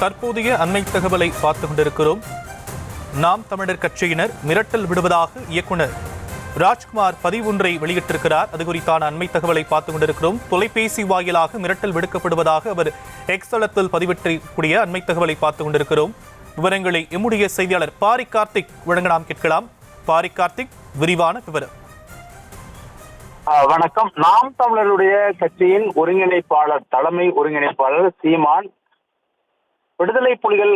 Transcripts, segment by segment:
தற்போதைய அண்மை தகவலை பார்த்துக் கொண்டிருக்கிறோம். நாம் தமிழர் கட்சியினர் மிரட்டல் விடுவதாக இயக்குனர் ராஜ்குமார் பதிவொன்றை வெளியிட்டிருக்கிறார். அது குறித்தான அண்மை தகவலை பார்த்துக் கொண்டிருக்கிறோம். தொலைபேசி வாயிலாக மிரட்டல் விடுக்கப்படுவதாக அவர் எக்ஸ் தளத்தில் பதிவிட்டிருக்கக்கூடிய அண்மை தகவலை பார்த்துக் கொண்டிருக்கிறோம். விவரங்களை எம்முடைய செய்தியாளர் பாரி கார்த்திக் வழங்க நாம் கேட்கலாம். பாரி கார்த்திக், விரிவான விவரம். வணக்கம். நாம் தமிழருடைய கட்சியின் ஒருங்கிணைப்பாளர், தலைமை ஒருங்கிணைப்பாளர் சீமான், விடுதலை புலிகள்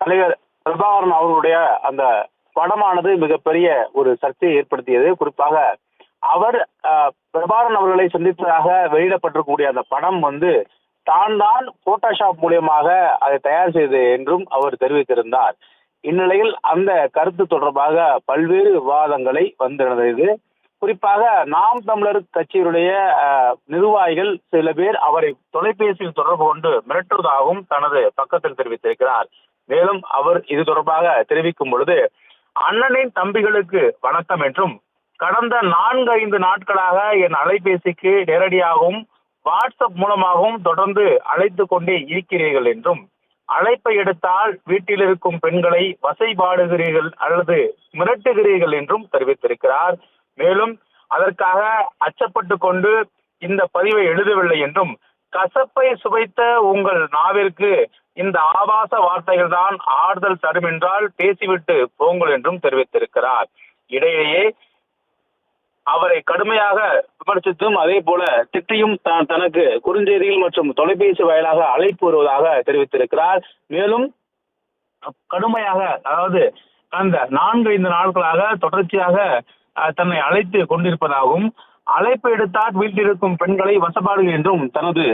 தலைவர் பிரபாகரன் அவர்களுடைய அந்த படமானது மிகப்பெரிய ஒரு சர்ச்சையை ஏற்படுத்தியது. குறிப்பாக அவர் பிரபாகரன் அவர்களை சந்தித்ததாக வெளியிடப்பட்டிருக்கக்கூடிய அந்த படம் தான் போட்டோஷாப் மூலியமாக அதை தயார் செய்தது என்றும் அவர் தெரிவித்திருந்தார். இந்நிலையில் அந்த கருத்து தொடர்பாக பல்வேறு விவாதங்களை வந்திருந்தது. குறிப்பாக நாம் தமிழர் கட்சியினுடைய நிர்வாகிகள் சில பேர் அவரை தொலைபேசியில் தொடர்பு கொண்டு மிரட்டுவதாகவும் தனது பக்கத்தில் தெரிவித்திருக்கிறார். மேலும் அவர் இது தொடர்பாக தெரிவிக்கும் பொழுது, அண்ணனின் தம்பிகளுக்கு வணக்கம் என்றும், கடந்த 4-5 நாட்களாக என் அலைபேசிக்கு நேரடியாகவும் வாட்ஸ்அப் மூலமாகவும் தொடர்ந்து அழைத்து கொண்டே இருக்கிறீர்கள் என்றும், அழைப்பை எடுத்தால் வீட்டில் இருக்கும் பெண்களை வசைபாடுகிறீர்கள் அல்லது மிரட்டுகிறீர்கள் என்றும் தெரிவித்திருக்கிறார். மேலும் அதற்காக அச்சப்பட்டு கொண்டு இந்த பதிவை எழுதவில்லை என்றும், கசப்பை சுவைத்த உங்கள் நாவிற்கு இந்த ஆபாச வார்த்தைகள் தான் ஆறுதல் தரும் என்றால் பேசிவிட்டு போங்கள் என்றும் தெரிவித்திருக்கிறார். இடையே அவரை கடுமையாக விமர்சித்தும் அதே போல திட்டியும் தனக்கு குறுஞ்செய்திகள் மற்றும் தொலைபேசி வாயிலாக அழைப்பு வருவதாக தெரிவித்திருக்கிறார். மேலும் கடுமையாக, அதாவது அந்த 4-5 நாட்களாக தொடர்ச்சியாக தன்னை அழைத்து கொண்டிருப்பதாகவும், அழைப்பு எடுத்தால் வீட்டில் இருக்கும் பெண்களை வசப்பாடு என்றும் தனது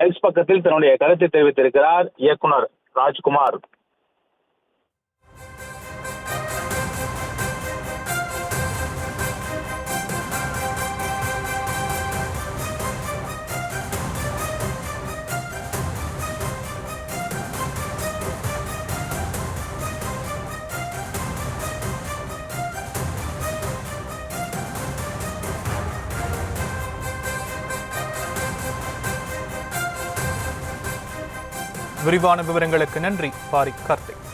எக்ஸ் பக்கத்தில் தன்னுடைய கருத்தை தெரிவித்திருக்கிறார் இயக்குனர் ராஜ்குமார். விரிவான விவரங்களுக்கு நன்றி பாரி கார்த்திக்.